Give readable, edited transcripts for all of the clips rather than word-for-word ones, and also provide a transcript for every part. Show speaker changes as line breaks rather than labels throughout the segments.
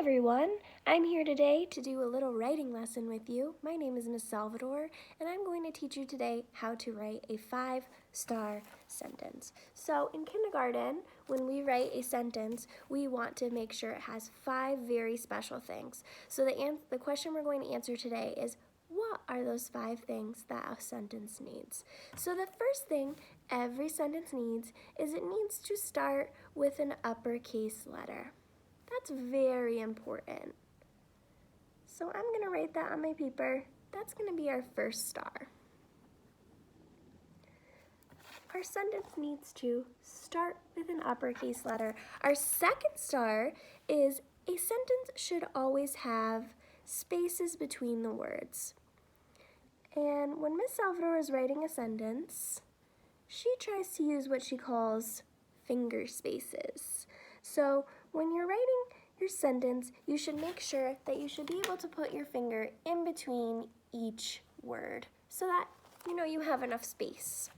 everyone, I'm here today to do a little writing lesson with you. My name is Miss Salvador, and I'm going to teach you today how to write a 5-star sentence. So in kindergarten, when we write a sentence, we want to make sure it has 5 very special things. So the question we're going to answer today is, what are those 5 things that a sentence needs? So the first thing every sentence needs is it needs to start with an uppercase letter. That's very important. So I'm going to write that on my paper. That's going to be our first star. Our sentence needs to start with an uppercase letter. Our second star is a sentence should always have spaces between the words. And when Miss Salvador is writing a sentence, she tries to use what she calls finger spaces. So when you're writing your sentence, you should make sure that you should be able to put your finger in between each word so that you have enough space.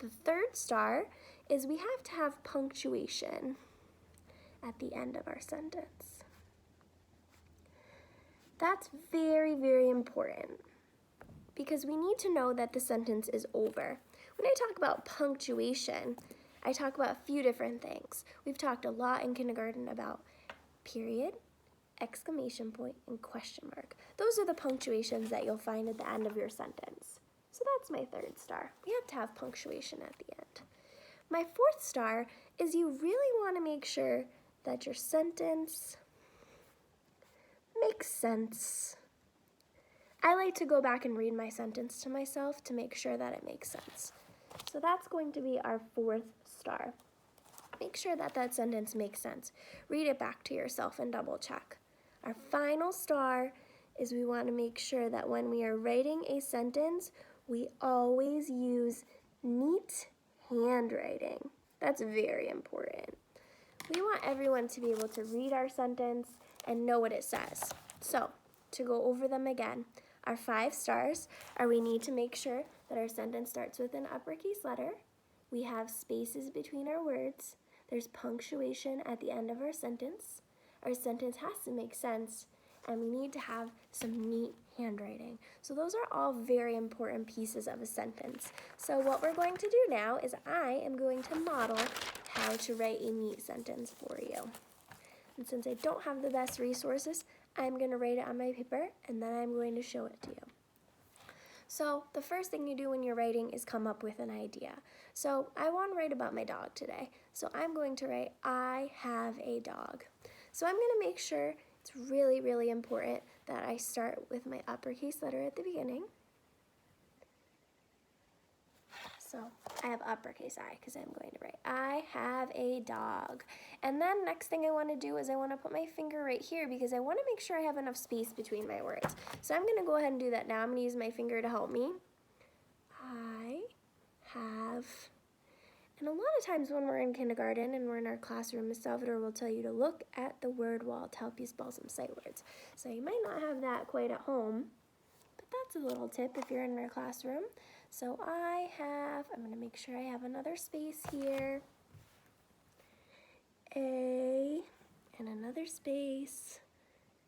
The third star is we have to have punctuation at the end of our sentence. That's very, very important because we need to know that the sentence is over. When I talk about punctuation, I talk about a few different things. We've talked a lot in kindergarten about period, exclamation point, and question mark. Those are the punctuations that you'll find at the end of your sentence. So that's my third star. We have to have punctuation at the end. My fourth star is you really want to make sure that your sentence makes sense. I like to go back and read my sentence to myself to make sure that it makes sense. So that's going to be our fourth star. Make sure that that sentence makes sense. Read it back to yourself and double check. Our final star is we want to make sure that when we are writing a sentence, we always use neat handwriting. That's very important. We want everyone to be able to read our sentence and know what it says. So, to go over them again, our 5 stars are we need to make sure that our sentence starts with an uppercase letter. We have spaces between our words. There's punctuation at the end of our sentence. Our sentence has to make sense, and we need to have some neat handwriting. So those are all very important pieces of a sentence. So what we're going to do now is I am going to model how to write a neat sentence for you. And since I don't have the best resources, I'm going to write it on my paper, and then I'm going to show it to you. So the first thing you do when you're writing is come up with an idea. So I want to write about my dog today. So I'm going to write, I have a dog. So I'm going to make sure it's really, really important that I start with my uppercase letter at the beginning. So I have uppercase I because I'm going to write, I have a dog. And then next thing I want to do is I want to put my finger right here because I want to make sure I have enough space between my words. So I'm going to go ahead and do that now. I'm going to use my finger to help me. I have, and a lot of times when we're in kindergarten and we're in our classroom, Miss Salvador will tell you to look at the word wall to help you spell some sight words. So you might not have that quite at home, but that's a little tip if you're in our classroom. So I'm going to make sure I have another space here. A, and another space,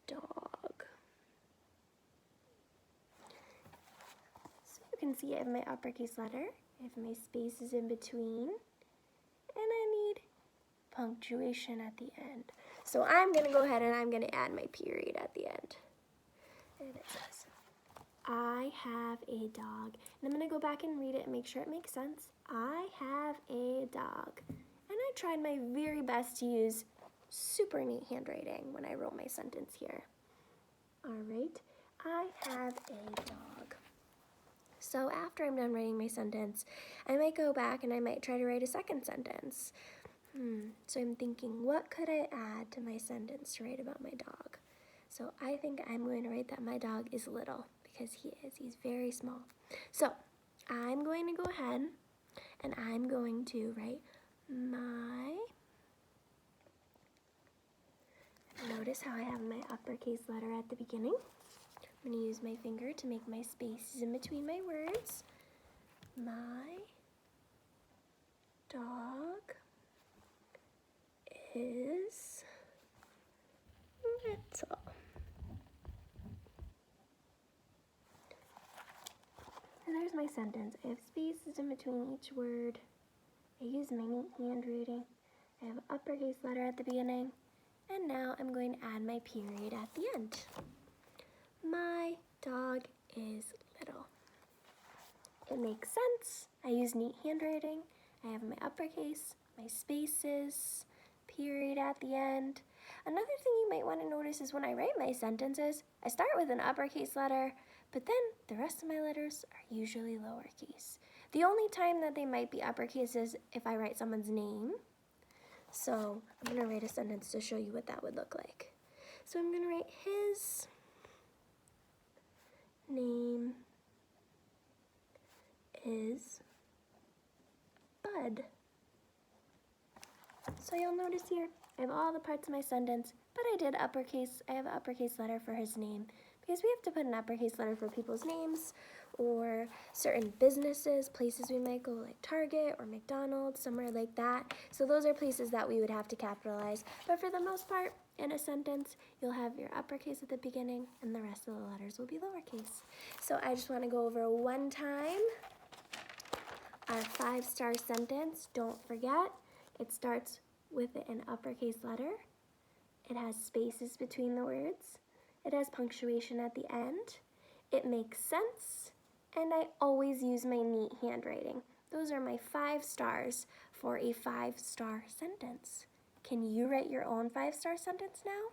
dog. So you can see I have my uppercase letter, I have my spaces in between, and I need punctuation at the end. So I'm going to go ahead and I'm going to add my period at the end. And it says, I have a dog. And I'm going to go back and read it and make sure it makes sense. I have a dog. And I tried my very best to use super neat handwriting when I wrote my sentence here. All right, I have a dog. So after I'm done writing my sentence, I might go back and I might try to write a second sentence. So I'm thinking, what could I add to my sentence to write about my dog? So I think I'm going to write that my dog is little because he's very small. So I'm going to go ahead and I'm going to write notice how I have my uppercase letter at the beginning. I'm going to use my finger to make my spaces in between my words. My dog is little. So there's my sentence. I have spaces in between each word. I use my neat handwriting. I have an uppercase letter at the beginning. And now I'm going to add my period at the end. My dog is little. It makes sense. I use neat handwriting. I have my uppercase, my spaces, period at the end. Another thing you might want to notice is when I write my sentences, I start with an uppercase letter, but then the rest of my letters are usually lowercase. The only time that they might be uppercase is if I write someone's name. So I'm going to write a sentence to show you what that would look like. So I'm going to write his name is Bud. So you'll notice here, I have all the parts of my sentence, but I have an uppercase letter for his name because we have to put an uppercase letter for people's names or certain businesses, places we might go like Target or McDonald's, somewhere like that. So those are places that we would have to capitalize. But for the most part, in a sentence, you'll have your uppercase at the beginning and the rest of the letters will be lowercase. So I just want to go over one time our 5-star sentence. Don't forget, it starts with an uppercase letter. It has spaces between the words. It has punctuation at the end. It makes sense. And I always use my neat handwriting. Those are my 5 stars for a 5-star sentence. Can you write your own 5-star sentence now?